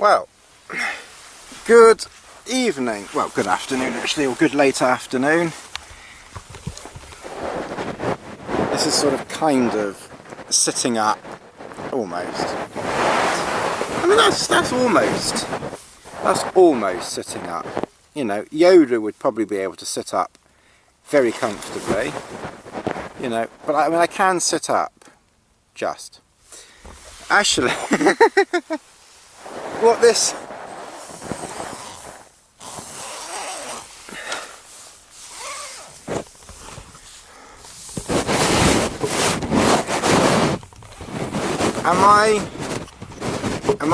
Well, good evening, well good afternoon actually, or good late afternoon. This is sort of kind of sitting up, almost. I mean that's almost sitting up. You know, Yoda would probably be able to sit up very comfortably, you know, but I mean I can sit up, just. Actually, what this... Am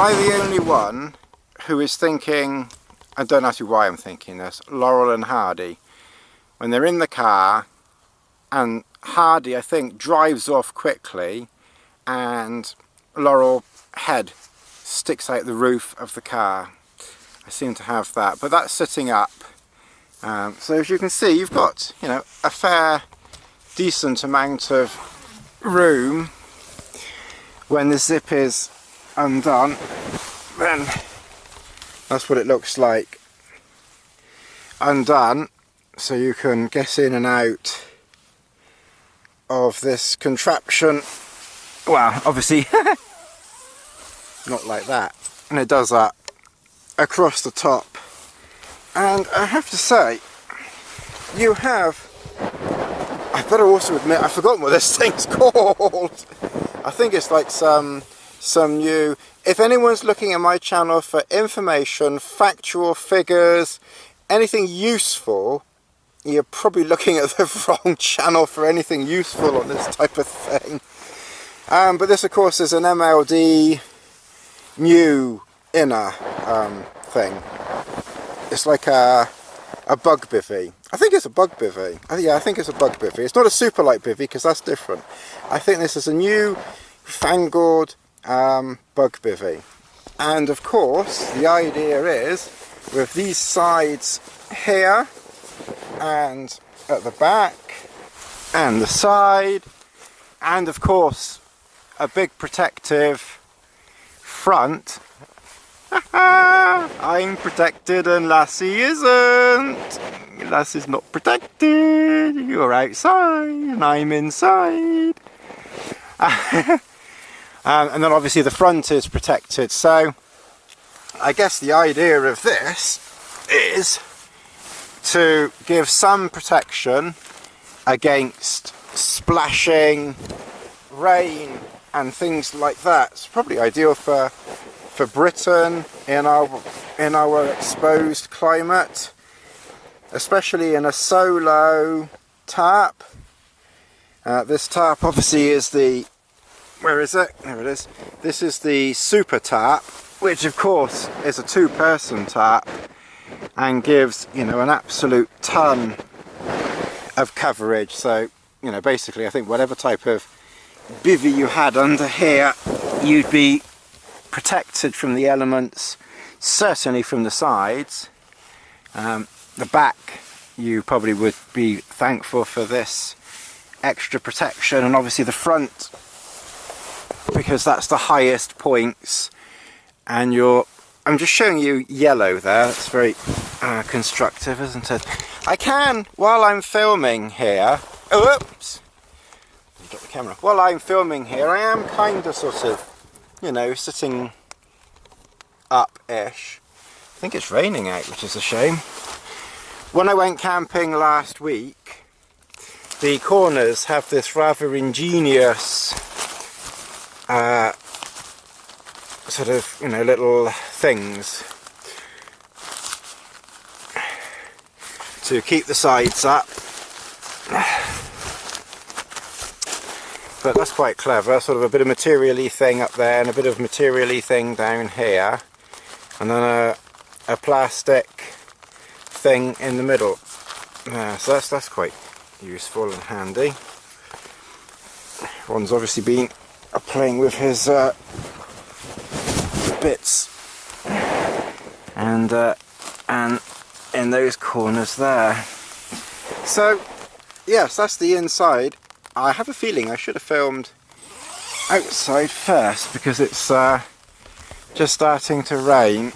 I the only one who is thinking, I don't know why I'm thinking this, Laurel and Hardy, when they're in the car, and Hardy, I think, drives off quickly, and Laurel head sticks out the roof of the car. I seem to have that, but that's sitting up. So as you can see, you've got, you know, a fair, decent amount of room. When the zip is undone, then that's what it looks like undone, so you can get in and out of this contraption. Well, obviously not like that, and it does that across the top. And I have to say, you have, I better also admit I've forgotten what this thing's called. I think it's like some new, if anyone's looking at my channel for information, factual figures, anything useful, you're probably looking at the wrong channel for anything useful on this type of thing. But this of course is an MLD new inner thing. It's like a bug bivy. I think it's a bug bivy. Yeah, I think it's a bug bivy. It's not a super light bivy because that's different. I think this is a new fangled bug bivy. And of course, the idea is with these sides here and at the back and the side, and of course a big protective front. I'm protected and Lassie isn't. Lassie's not protected. You're outside and I'm inside. And then obviously the front is protected. So I guess the idea of this is to give some protection against splashing, rain and things like that. It's probably ideal for Britain in our exposed climate, especially in a solo tarp. This tarp obviously is the, where is it? There it is. This is the super tarp, which of course is a two-person tarp and gives, you know, an absolute ton of coverage. So, you know, basically I think whatever type of bivvy you had under here, you'd be protected from the elements, certainly from the sides. The back, you probably would be thankful for this extra protection, and obviously the front, because that's the highest points. And I'm just showing you yellow there. It's very constructive, isn't it? I can, while I'm filming here, oops, drop the camera. While I'm filming here, I am kind of sort of, you know, sitting up-ish. I think it's raining out, which is a shame. When I went camping last week, the corners have this rather ingenious sort of, you know, little things to keep the sides up. But that's quite clever, sort of a bit of material-y thing up there and a bit of material-y thing down here, and then a plastic thing in the middle. So that's quite useful and handy. Ron's obviously been playing with his bits and in those corners there. So yes, that's the inside. I have a feeling I should have filmed outside first because it's just starting to rain.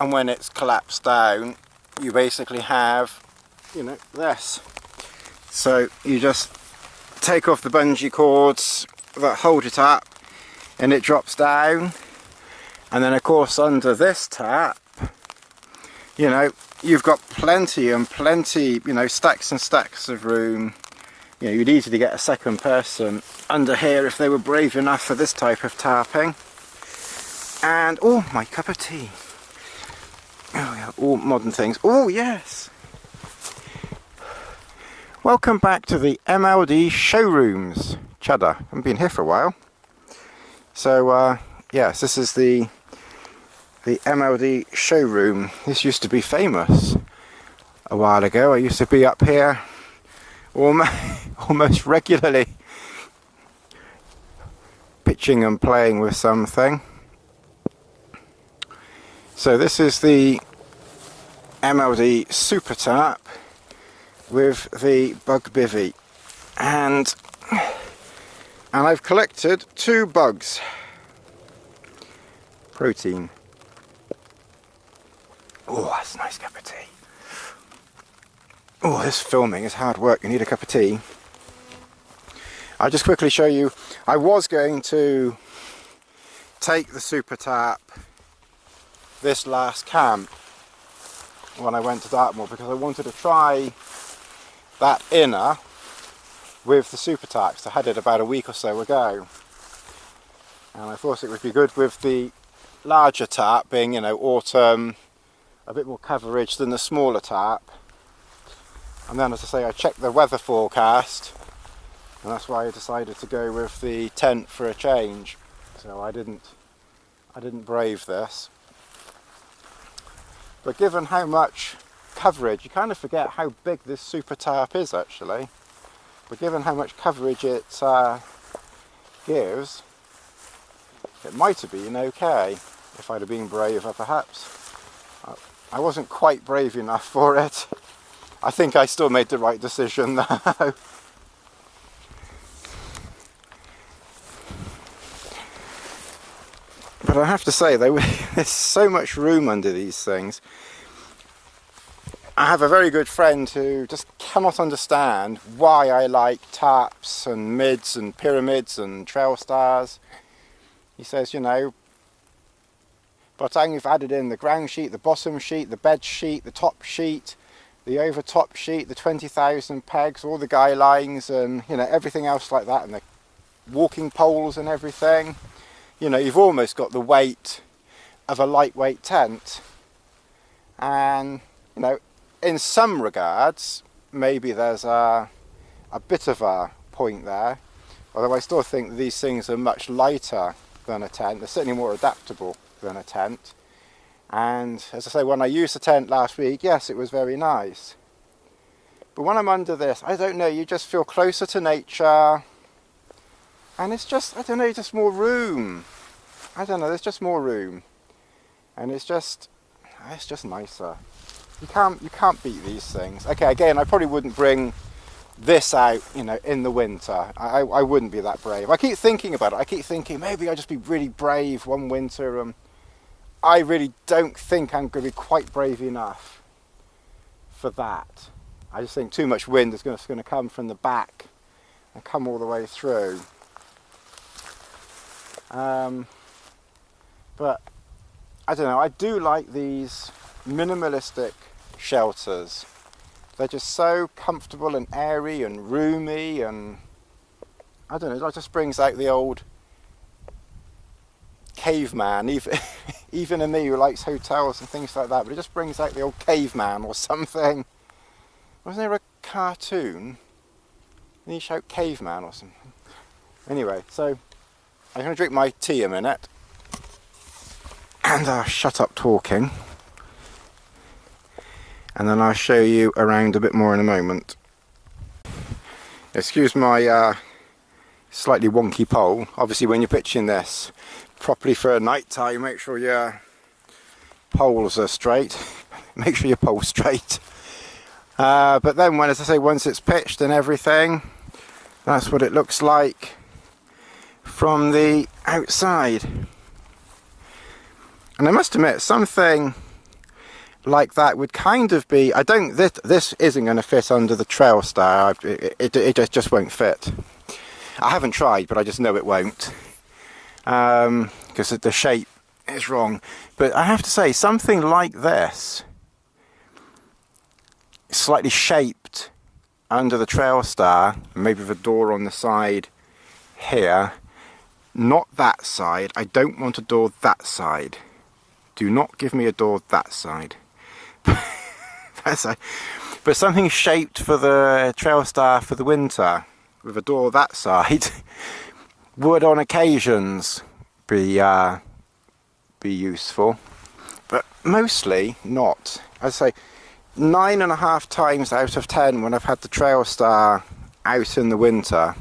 And when it's collapsed down, you basically have, you know, this. So you just take off the bungee cords that hold it up and it drops down. And then of course under this tap, you know, you've got plenty and plenty, you know, stacks and stacks of room. You know, you'd easily get a second person under here if they were brave enough for this type of tapping. And, oh, my cup of tea. Oh yeah, all modern things. Oh yes! Welcome back to the MLD showrooms. Cheddar, I haven't been here for a while. So, yes, this is the MLD showroom. This used to be famous a while ago. I used to be up here almost regularly, pitching and playing with something. So this is the MLD Super Tap with the bug bivy, and I've collected 2 bugs. Protein. Oh, that's a nice cup of tea. Oh, this filming is hard work. You need a cup of tea. I'll just quickly show you. I was going to take the Super Tap this last camp when I went to Dartmoor, because I wanted to try that inner with the Super Taps. I had it about a week or so ago, and I thought it would be good with the larger tap being, you know, autumn, a bit more coverage than the smaller tap. And then, as I say, I checked the weather forecast, and that's why I decided to go with the tent for a change. So I didn't brave this. But given how much coverage, you kind of forget how big this Super Tap is actually. But given how much coverage it gives, it might have been okay if I'd have been braver perhaps. I wasn't quite brave enough for it. I think I still made the right decision though. But I have to say, there's so much room under these things. I have a very good friend who just cannot understand why I like taps and mids and pyramids and trail stars. He says, you know, by the time you've added in the ground sheet, the bottom sheet, the bed sheet, the top sheet, the over top sheet, the 20,000 pegs, all the guy lines and, you know, everything else like that, and the walking poles and everything, you know, you've almost got the weight of a lightweight tent. And, you know, in some regards, maybe there's a bit of a point there, although I still think these things are much lighter than a tent. They're certainly more adaptable than a tent. And as I say, when I used the tent last week, yes, it was very nice. But when I'm under this, I don't know, you just feel closer to nature. And it's just, I don't know, just more room. I don't know, there's just more room. And it's just nicer. You can't beat these things. Okay, again, I probably wouldn't bring this out, you know, in the winter. I wouldn't be that brave. I keep thinking about it. I keep thinking maybe I'll just be really brave one winter. I really don't think I'm going to be quite brave enough for that. I just think too much wind is going to come from the back and come all the way through. But I don't know, I do like these minimalistic shelters. They're just so comfortable and airy and roomy, and I don't know, it just brings out the old caveman, even in me who likes hotels and things like that, but it just brings out the old caveman or something. Wasn't there a cartoon? Didn't he shout caveman or something? Anyway, so I'm going to drink my tea a minute, and I'll shut up talking, and then I'll show you around a bit more in a moment. Excuse my slightly wonky pole. Obviously when you're pitching this properly for a night time, make sure your poles are straight. Make sure your pole's straight. But then when, as I say, once it's pitched and everything, that's what it looks like from the outside. And I must admit, something like that would kind of be, this isn't going to fit under the trail star. It just won't fit. I haven't tried, but I just know it won't, because the shape is wrong. But I have to say, something like this, slightly shaped under the trail star, maybe with a door on the side here, not that side. I don't want a door that side. Do not give me a door that side. But something shaped for the trail star for the winter with a door that side would on occasions be useful, but mostly not. I'd say 9.5 times out of 10 when I've had the trail star out in the winter,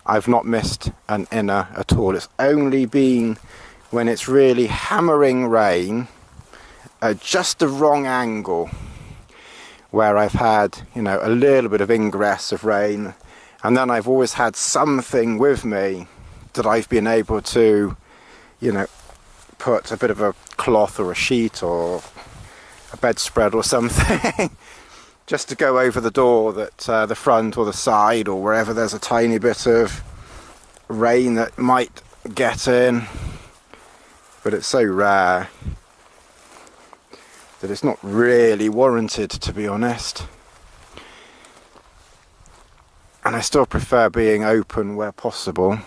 I've not missed an inner at all. It's only been when it's really hammering rain at just the wrong angle where I've had, you know, a little bit of ingress of rain, and then I've always had something with me that I've been able to, you know, put a bit of a cloth or a sheet or a bedspread or something just to go over the door that the front or the side or wherever there's a tiny bit of rain that might get in. But it's so rare that it's not really warranted, to be honest. And I still prefer being open where possible.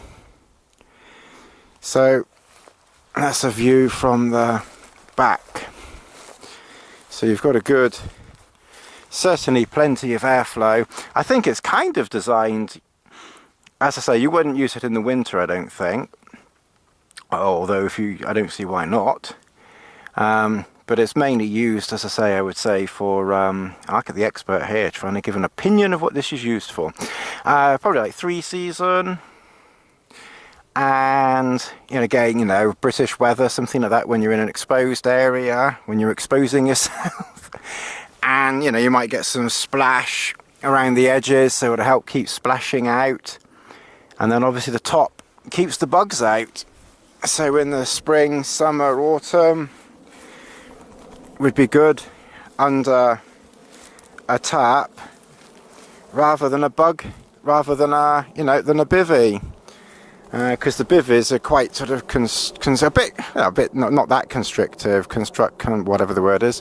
So that's a view from the back. So you've got a good, certainly plenty of airflow. I think it's kind of designed, as I say, you wouldn't use it in the winter, I don't think. Although I don't see why not. But it's mainly used, as I say, I would say for, I look at the expert here trying to give an opinion of what this is used for. Probably like 3-season. And, you know, again, you know, British weather, something like that when you're in an exposed area, when you're exposing yourself. And, you know, you might get some splash around the edges, so it'll help keep splashing out. And then obviously the top keeps the bugs out. So in the spring, summer, autumn, would be good under a tarp rather than a bivy, because the bivvies are quite sort of a bit not that constrictive, whatever the word is,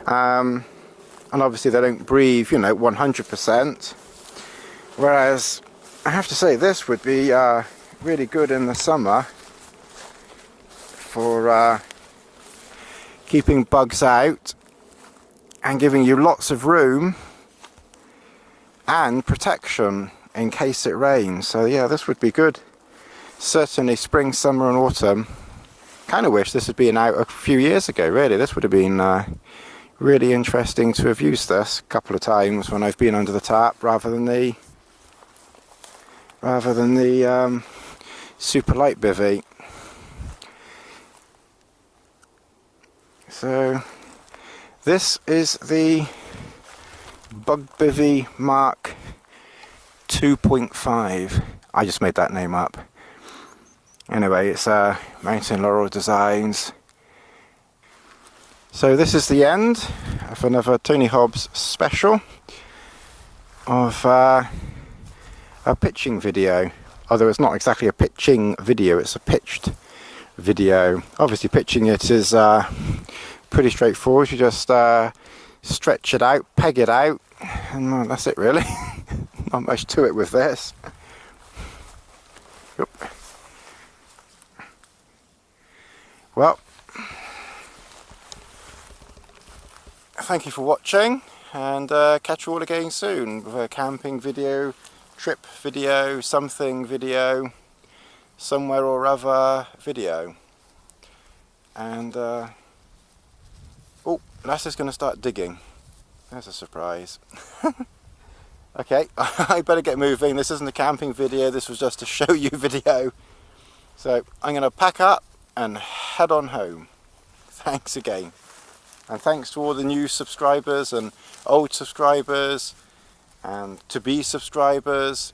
and obviously they don't breathe, you know, 100%. Whereas I have to say this would be really good in the summer for keeping bugs out and giving you lots of room and protection in case it rains. So yeah, this would be good. Certainly spring, summer and autumn. Kind of wish this had been out a few years ago, really. This would have been really interesting to have used this a couple of times when I've been under the tarp rather than the super light bivvy. So this is the Bug Bivy Mark 2.5. I just made that name up. Anyway, it's Mountain Laurel Designs. So this is the end of another Tony Hobbs special of a pitching video. Although it's not exactly a pitching video, it's a pitched video. Obviously pitching it is pretty straightforward. You just stretch it out, peg it out, and that's it really. Not much to it with this. Oop. Well, thank you for watching, and catch you all again soon with a camping video, trip video, something video, somewhere or other video. And oh, Lasse's going to start digging. There's a surprise. Okay, I better get moving. This isn't a camping video, this was just a show you video. So I'm going to pack up and head on home. Thanks again. And thanks to all the new subscribers and old subscribers and to-be subscribers.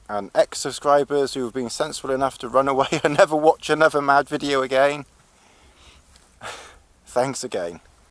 and ex-subscribers who have been sensible enough to run away and never watch another mad video again. Thanks again.